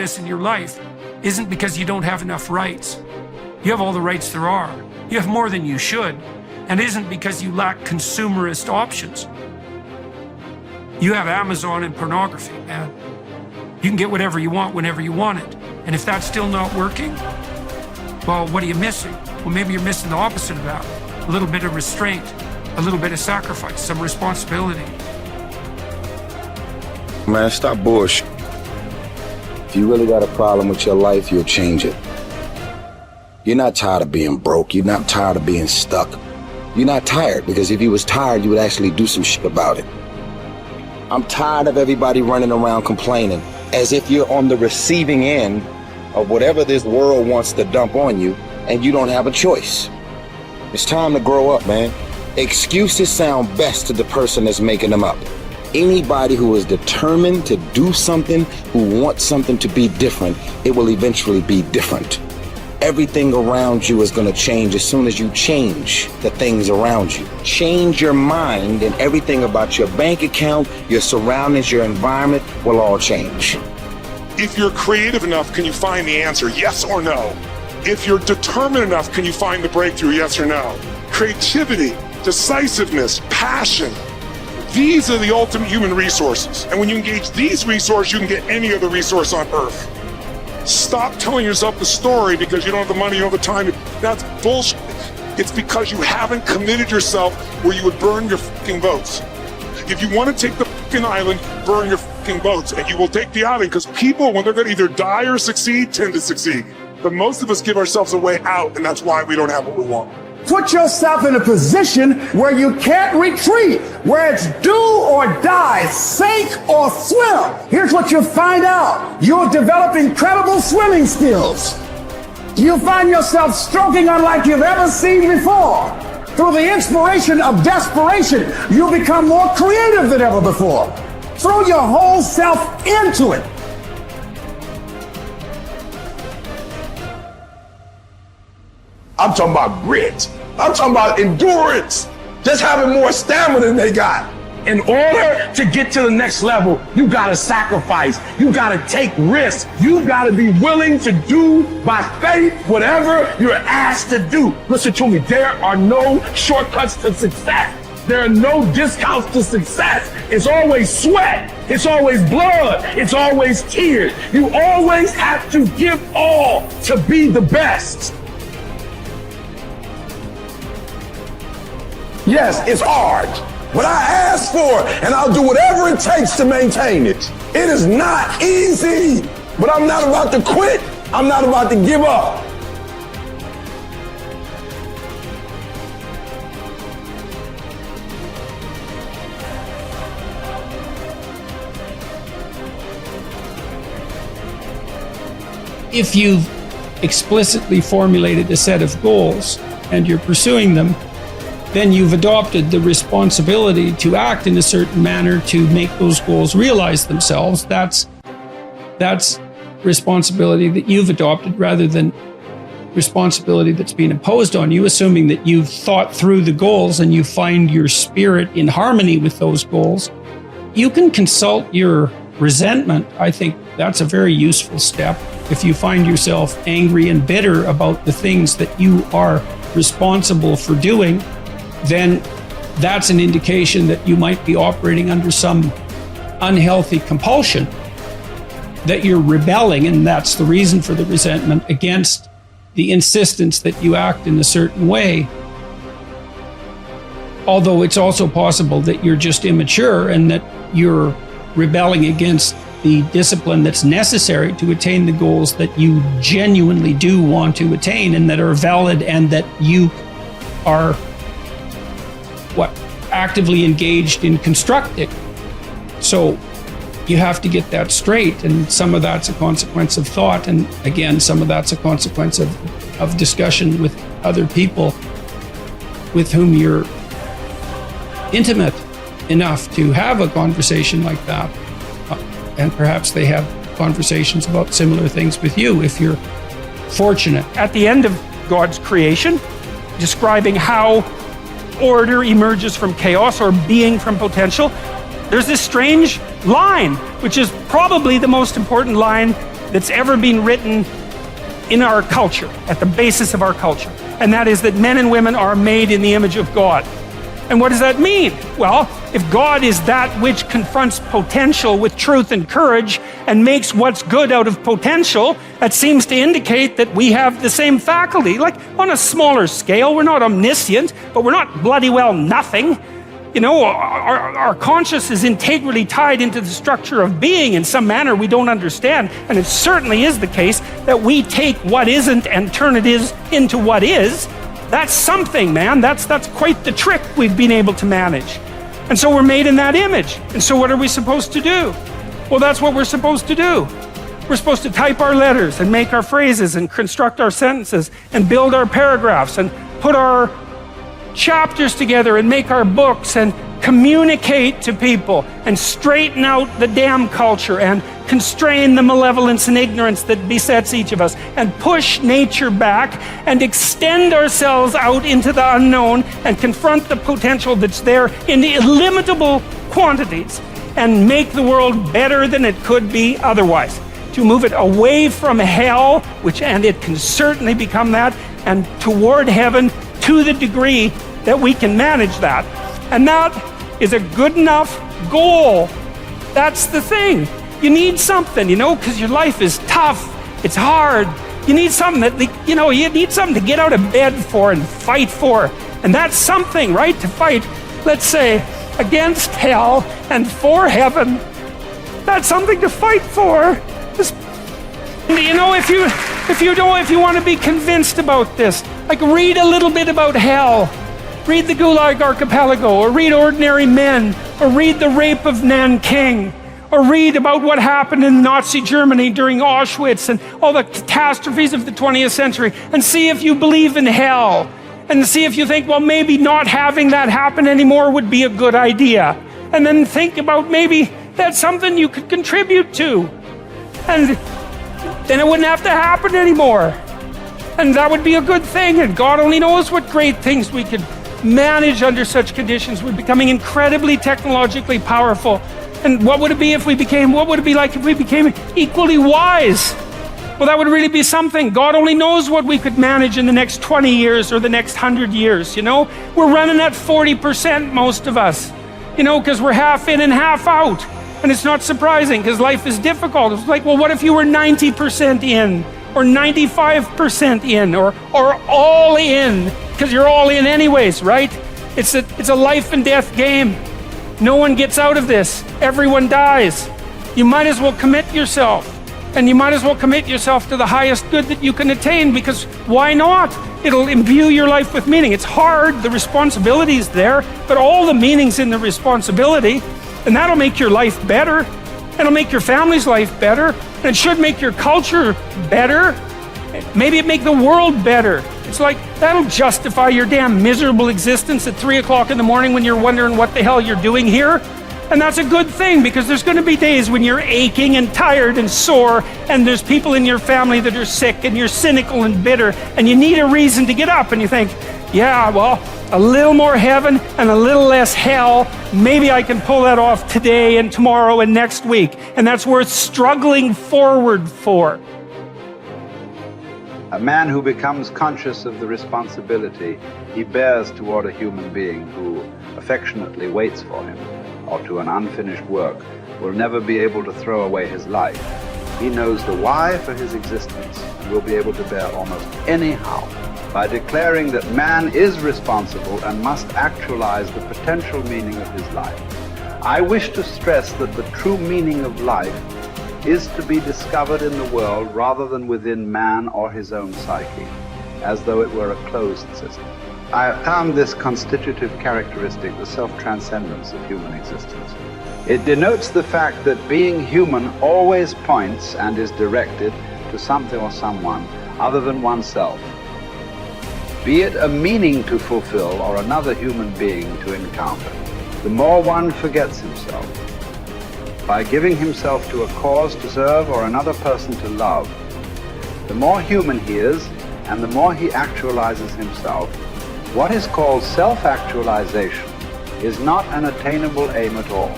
happiness in your life isn't because you don't have enough rights. You have all the rights there are. You have more than you should. And it isn't because you lack consumerist options. You have Amazon and pornography, man. You can get whatever you want whenever you want it. And if that's still not working, well, what are you missing? Well, maybe you're missing the opposite of that. A little bit of restraint, a little bit of sacrifice, some responsibility. Man, stop bullshit. If you really got a problem with your life, you'll change it. You're not tired of being broke. You're not tired of being stuck. You're not tired, because if you was tired, you would actually do some shit about it. I'm tired of everybody running around complaining as if you're on the receiving end of whatever this world wants to dump on you and you don't have a choice. It's time to grow up, man. Excuses sound best to the person that's making them up. Anybody who is determined to do something, who wants something to be different, it will eventually be different. Everything around you is going to change as soon as you change the things around you. Change your mind and everything about your bank account, your surroundings, your environment will all change. If you're creative enough, can you find the answer? Yes or no? If you're determined enough, can you find the breakthrough? Yes or no? Creativity, decisiveness, passion. These are the ultimate human resources. And when you engage these resources, you can get any other resource on earth. Stop telling yourself the story because you don't have the money or the time. That's bullshit. It's because you haven't committed yourself where you would burn your fucking votes. If you want to take the fucking island, burn your fucking votes, and you will take the island, because people, when they're going to either die or succeed, tend to succeed. But most of us give ourselves a way out, and that's why we don't have what we want. Put yourself in a position where you can't retreat, where it's do or die, sink or swim. Here's what you'll find out. You'll develop incredible swimming skills. You'll find yourself stroking unlike you've ever seen before. Through the inspiration of desperation, you'll become more creative than ever before. Throw your whole self into it. I'm talking about grit. I'm talking about endurance. Just having more stamina than they got. In order to get to the next level, you gotta sacrifice. You gotta take risks. You gotta be willing to do by faith whatever you're asked to do. Listen to me, there are no shortcuts to success. There are no discounts to success. It's always sweat. It's always blood. It's always tears. You always have to give all to be the best. Yes, it's hard, but I ask for it, and I'll do whatever it takes to maintain it. It is not easy, but I'm not about to quit. I'm not about to give up. If you've explicitly formulated a set of goals and you're pursuing them, then you've adopted the responsibility to act in a certain manner to make those goals realize themselves. That's responsibility that you've adopted rather than responsibility that's being imposed on you, assuming that you've thought through the goals and you find your spirit in harmony with those goals. You can consult your resentment. I think that's a very useful step. If you find yourself angry and bitter about the things that you are responsible for doing, then that's an indication that you might be operating under some unhealthy compulsion, that you're rebelling, and that's the reason for the resentment against the insistence that you act in a certain way. Although it's also possible that you're just immature and that you're rebelling against the discipline that's necessary to attain the goals that you genuinely do want to attain and that are valid and that you are actively engaged in constructing. So you have to get that straight, and some of that's a consequence of thought, and again, some of that's a consequence of discussion with other people with whom you're intimate enough to have a conversation like that, and perhaps they have conversations about similar things with you if you're fortunate. At the end of God's creation, describing how order emerges from chaos, or being from potential, there's this strange line, which is probably the most important line that's ever been written in our culture, at the basis of our culture. And that is that men and women are made in the image of God. And what does that mean? Well, if God is that which confronts potential with truth and courage and makes what's good out of potential, that seems to indicate that we have the same faculty. Like on a smaller scale, we're not omniscient, but we're not bloody well nothing. You know, our conscious is integrally tied into the structure of being in some manner we don't understand. And it certainly is the case that we take what isn't and turn it into what is. That's something, man. That's quite the trick we've been able to manage. And so we're made in that image. And so what are we supposed to do? Well, that's what we're supposed to do. We're supposed to type our letters and make our phrases and construct our sentences and build our paragraphs and put our chapters together and make our books and communicate to people and straighten out the damn culture and constrain the malevolence and ignorance that besets each of us and push nature back and extend ourselves out into the unknown and confront the potential that's there in illimitable quantities and make the world better than it could be otherwise. To move it away from hell, and it can certainly become that, and toward heaven to the degree that we can manage that. And that is a good enough goal. That's the thing. You need something, you know, because your life is tough. It's hard. You need something you need something to get out of bed for and fight for. And that's something, right? To fight, let's say, against hell and for heaven. That's something to fight for. You know, if you want to be convinced about this, like read a little bit about hell. Read the Gulag Archipelago, or read Ordinary Men, or read The Rape of Nanking, or read about what happened in Nazi Germany during Auschwitz and all the catastrophes of the 20th century, and see if you believe in hell, and see if you think, well, maybe not having that happen anymore would be a good idea. And then think about maybe that's something you could contribute to. And then it wouldn't have to happen anymore. And that would be a good thing, and God only knows what great things we could manage under such conditions. We're becoming incredibly technologically powerful. And what would it be like if we became equally wise? Well, that would really be something. God only knows what we could manage in the next 20 years or the next 100 years, you know? We're running at 40%, most of us, you know, because we're half in and half out. And it's not surprising, because life is difficult. It's like, well, what if you were 90% in? Or 95% in, or all in, because you're all in anyways, right? It's a life and death game. No one gets out of this. Everyone dies. You might as well commit yourself. And you might as well commit yourself to the highest good that you can attain, because why not? It'll imbue your life with meaning. It's hard, the responsibility is there, but all the meaning's in the responsibility, and that'll make your life better. It'll make your family's life better. And it should make your culture better. Maybe it make the world better. It's like, that'll justify your damn miserable existence at 3 o'clock in the morning when you're wondering what the hell you're doing here. And that's a good thing, because there's going to be days when you're aching and tired and sore, and there's people in your family that are sick, and you're cynical and bitter, and you need a reason to get up, and you think, yeah, well, a little more heaven and a little less hell, maybe I can pull that off today and tomorrow and next week. And that's worth struggling forward for. A man who becomes conscious of the responsibility he bears toward a human being who affectionately waits for him, or to an unfinished work, will never be able to throw away his life. He knows the why for his existence and will be able to bear almost any how. By declaring that man is responsible and must actualize the potential meaning of his life. I wish to stress that the true meaning of life is to be discovered in the world rather than within man or his own psyche, as though it were a closed system. I have found this constitutive characteristic the self-transcendence of human existence. It denotes the fact that being human always points and is directed to something or someone other than oneself. Be it a meaning to fulfill or another human being to encounter, the more one forgets himself. By giving himself to a cause to serve or another person to love, the more human he is and the more he actualizes himself. What is called self-actualization is not an attainable aim at all,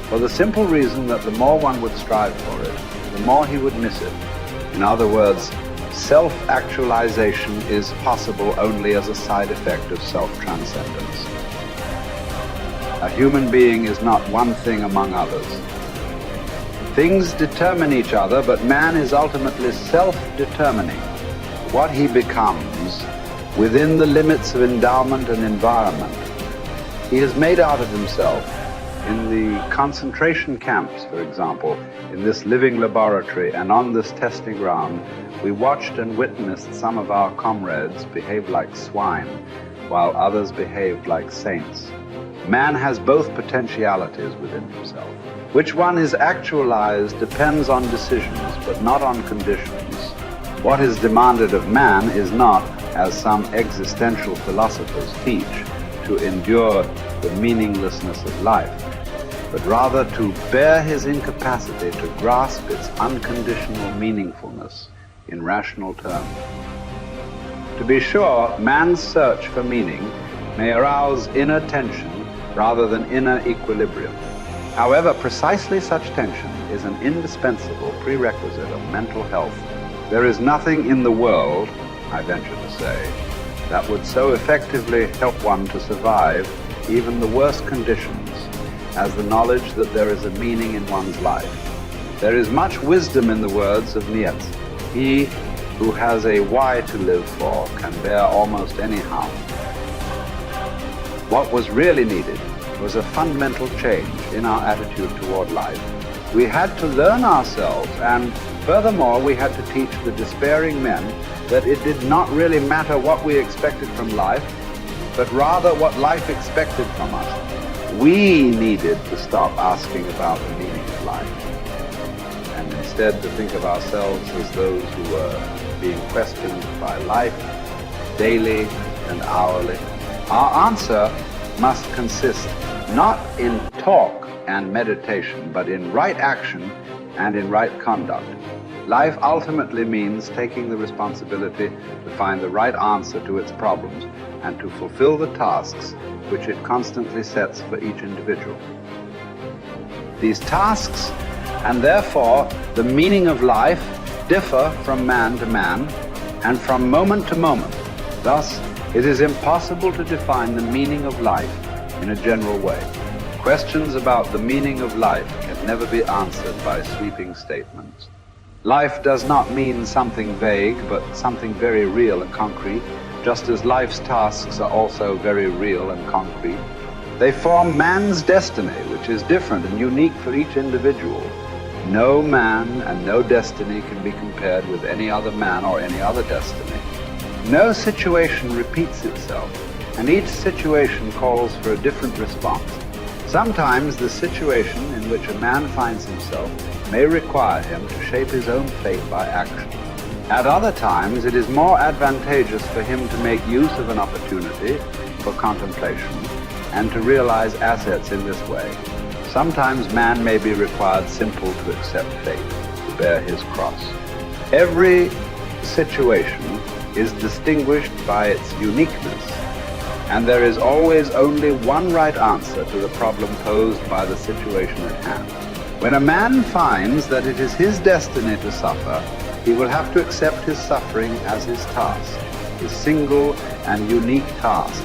for the simple reason that the more one would strive for it, the more he would miss it. In other words, self-actualization is possible only as a side effect of self-transcendence. A human being is not one thing among others. Things determine each other, but man is ultimately self-determining what he becomes within the limits of endowment and environment. He has made out of himself. In the concentration camps, for example, in this living laboratory and on this testing ground, we watched and witnessed some of our comrades behave like swine, while others behaved like saints. Man has both potentialities within himself. Which one is actualized depends on decisions, but not on conditions. What is demanded of man is not, as some existential philosophers teach, to endure the meaninglessness of life, but rather to bear his incapacity to grasp its unconditional meaningfulness in rational terms. To be sure, man's search for meaning may arouse inner tension rather than inner equilibrium. However, precisely such tension is an indispensable prerequisite of mental health. There is nothing in the world, I venture to say, that would so effectively help one to survive even the worst conditions as the knowledge that there is a meaning in one's life. There is much wisdom in the words of Nietzsche. He who has a why to live for can bear almost any harm. What was really needed was a fundamental change in our attitude toward life. We had to learn ourselves, and furthermore, we had to teach the despairing men that it did not really matter what we expected from life, but rather what life expected from us. We needed to stop asking about the meaning of life, and instead to think of ourselves as those who were being questioned by life daily and hourly. Our answer must consist not in talk and meditation, but in right action and in right conduct. Life ultimately means taking the responsibility to find the right answer to its problems and to fulfill the tasks which it constantly sets for each individual. These tasks, and therefore the meaning of life, differ from man to man and from moment to moment. Thus, it is impossible to define the meaning of life in a general way. Questions about the meaning of life can never be answered by sweeping statements. Life does not mean something vague, but something very real and concrete, just as life's tasks are also very real and concrete. They form man's destiny, which is different and unique for each individual. No man and no destiny can be compared with any other man or any other destiny. No situation repeats itself, and each situation calls for a different response. Sometimes the situation in which a man finds himself may require him to shape his own fate by action. At other times, it is more advantageous for him to make use of an opportunity for contemplation and to realize assets in this way. Sometimes man may be required simply to accept fate, to bear his cross. Every situation is distinguished by its uniqueness, and there is always only one right answer to the problem posed by the situation at hand. When a man finds that it is his destiny to suffer, he will have to accept his suffering as his task, his single and unique task.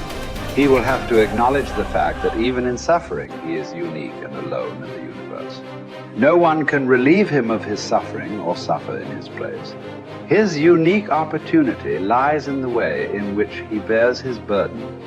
He will have to acknowledge the fact that even in suffering, he is unique and alone in the universe. No one can relieve him of his suffering or suffer in his place. His unique opportunity lies in the way in which he bears his burden.